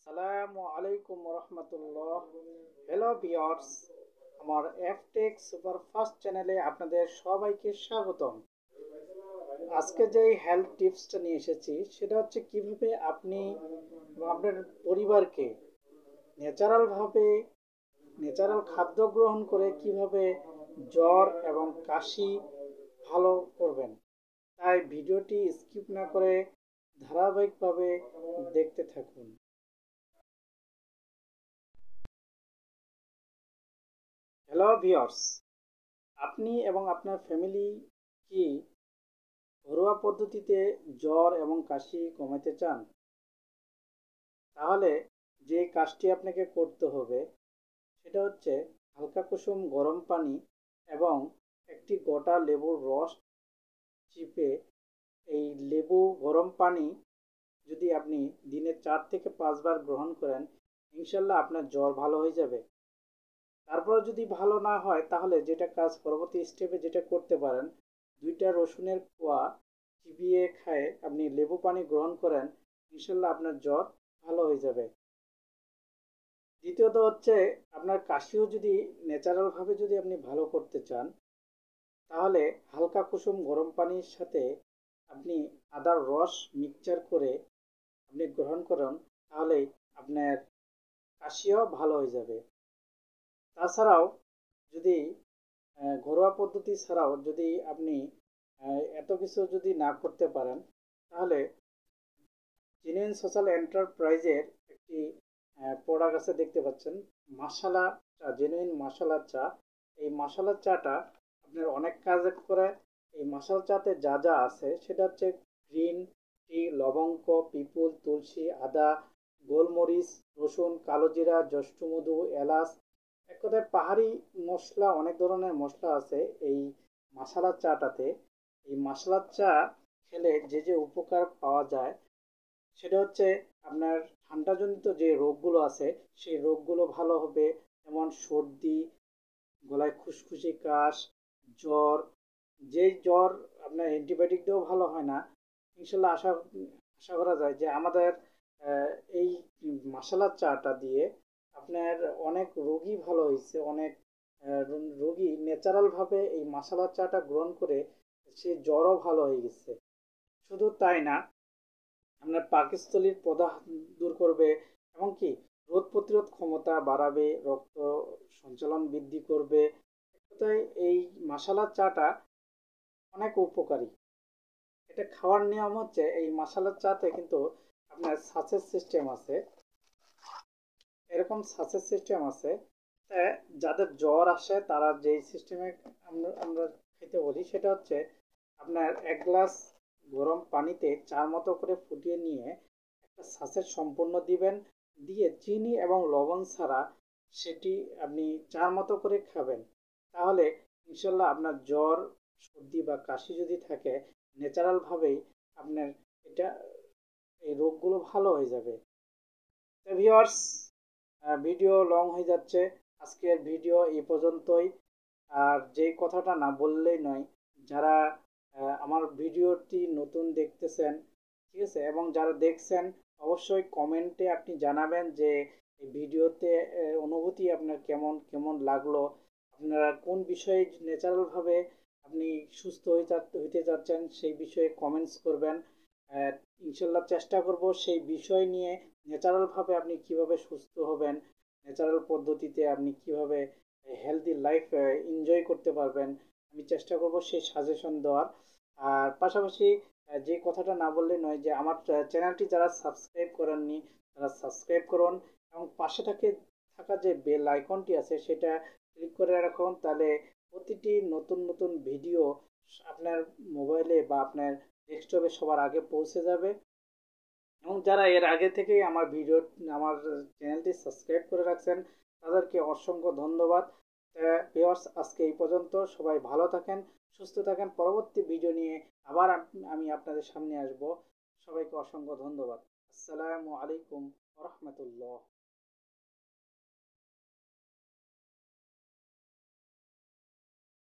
আসসালামু আলাইকুম রহমতুল্লাহ। Hello viewers, আমার এফটেক সুপারফাস্ট চ্যানেলে আপনাদের সবাইকে স্বাগতম। আজকে যে হেলথ টিপসটা নিয়ে এসেছি সেটা হচ্ছে কিভাবে আপনি এবং আপনার পরিবারকে ন্যাচারালভাবে ন্যাচারাল খাদ্য গ্রহণ করে কিভাবে জ্বর এবং কাশি ভালো করবেন। তাই ভিডিওটি স্কিপ না করে ধারাবাহিকভাবে দেখতে থাকুন। হ্যালো ভিউয়ার্স, আপনি এবং আপনার ফ্যামিলি কি ঘরোয়া পদ্ধতিতে জ্বর এবং কাশি কমাতে চান? তাহলে যে কাজটি আপনাকে করতে হবে সেটা হচ্ছে হালকা কুসুম গরম পানি এবং একটি গোটা লেবুর রস চিপে এই লেবু গরম পানি যদি আপনি দিনে 4 থেকে 5 বার গ্রহণ করেন, ইনশাল্লাহ আপনার জ্বর ভালো হয়ে যাবে। তারপর যদি ভালো না হয় তাহলে যেটা কাজ পরবর্তী স্টেপে যেটা করতে পারেন, 2টা রসুনের কোয়া চিবিয়ে খায় আপনি লেবু পানি গ্রহণ করেন, ইনশাল্লাহ আপনার জ্বর ভালো হয়ে যাবে। দ্বিতীয়ত হচ্ছে আপনার কাশিও যদি ন্যাচারালভাবে যদি আপনি ভালো করতে চান, তাহলে হালকা কুসুম গরম পানির সাথে আপনি আদার রস মিক্সচার করে আপনি গ্রহণ করুন, তাহলে আপনার কাশিও ভালো হয়ে যাবে। তাছাড়াও যদি ঘরোয়া পদ্ধতি ছাড়াও যদি আপনি এত কিছু যদি না করতে পারেন, তাহলে জেনুইন সোশ্যাল এন্টারপ্রাইজের একটি প্রোডাক্ট আছে, দেখতে পাচ্ছেন, মশালা চা, জেনুইন মশালা চা। এই মশালা চাটা আপনার অনেক কাজ করে। এই মশালা চাতে যা যা আছে সেটা হচ্ছে গ্রিন টি, লবঙ্গ, পিপুল, তুলসী, আদা, গোলমরিচ, রসুন, কালো জিরা, জষ্টমধু, এলাচ, এক কথায় পাহাড়ি মশলা, অনেক ধরনের মশলা আছে এই মশালা চাটাতে। এই মশলা চা খেলে যে যে উপকার পাওয়া যায় সেটা হচ্ছে আপনার ঠান্ডাজনিত যে রোগগুলো আছে সেই রোগগুলো ভালো হবে। যেমন সর্দি, গলায় খুসখুসি, কাশ, জ্বর। যেই জ্বর আপনার অ্যান্টিবায়োটিক দিয়েও ভালো হয় না, ইনশাল্লাহ আশা আশা করা যায় যে আমাদের আহ, এই মশালা চাটা দিয়ে আপনার অনেক রোগী ভালো হয়েছে। অনেক রোগী ন্যাচারালভাবে এই মশালা চাটা গ্রহণ করে সে জ্বরও ভালো হয়ে গেছে। শুধু তাই না, আপনার পাকস্থলীর প্রদাহ দূর করবে, এমনকি রোগ প্রতিরোধ ক্ষমতা বাড়াবে, রক্ত সঞ্চালন বৃদ্ধি করবে। এক কথায় এই মশালা চাটা অনেক উপকারী। এটা খাওয়ার নিয়ম হচ্ছে এই মশালা চাতে কিন্তু আপনার সাচের সিস্টেম আছে, এরকম সাচের সিস্টেম আছে। তা যাদের জ্বর আসে তারা যেই সিস্টেমে আমরা আমরা খেতে বলি সেটা হচ্ছে আপনার 1 গ্লাস গরম পানিতে 4 মতো করে ফুটিয়ে নিয়ে একটা সাচেট সম্পূর্ণ দিবেন, দিয়ে চিনি এবং লবণ ছাড়া সেটি আপনি 4 মতো করে খাবেন। তাহলে ইনশাল্লাহ আপনার জ্বর, সর্দি বা কাশি যদি থাকে, ন্যাচারালভাবেই আপনার এটা এই রোগগুলো ভালো হয়ে যাবে। তো ভিউয়ার্স, ভিডিও লং হয়ে যাচ্ছে, আজকের ভিডিও এই পর্যন্তই। আর যেই কথাটা না বললেই নয়, যারা আমার ভিডিওটি নতুন দেখতেছেন, ঠিক আছে, এবং যারা দেখছেন, অবশ্যই কমেন্টে আপনি জানাবেন যে এই ভিডিওতে অনুভূতি আপনার কেমন কেমন লাগলো। আপনারা কোন বিষয়ে ন্যাচারালভাবে আপনি সুস্থ হইতে যাচ্ছেন সেই বিষয়ে কমেন্টস করবেন। আহ, ইনশাল্লাহ চেষ্টা করব সেই বিষয় নিয়ে ন্যাচারালভাবে আপনি কিভাবে সুস্থ হবেন, ন্যাচারাল পদ্ধতিতে আপনি কিভাবে হেলদি লাইফ এনজয় করতে পারবেন, আমি চেষ্টা করব সেই সাজেশন দেওয়ার। আর পাশাপাশি যে কথাটা না বললে নয় যে আমার চ্যানেলটি যারা সাবস্ক্রাইব করেননি তারা সাবস্ক্রাইব করুন, এবং পাশে থাকা যে বেল আইকনটি আছে সেটা ক্লিক করে রাখুন, তাহলে প্রতিটি নতুন নতুন ভিডিও আপনার মোবাইলে বা আপনার ডেস্কটপে সবার আগে পৌঁছে যাবে। এবং যারা এর আগে থেকেই আমার চ্যানেলটি সাবস্ক্রাইব করে রাখছেন তাদেরকে অসংখ্য ধন্যবাদ। ভিউয়ার্স, আজকে এই পর্যন্ত। সবাই ভালো থাকেন, সুস্থ থাকেন। পরবর্তী ভিডিও নিয়ে আবার আমি আপনাদের সামনে আসব। সবাইকে অসংখ্য ধন্যবাদ। আসসালামু আলাইকুম রহমতুল্লাহ।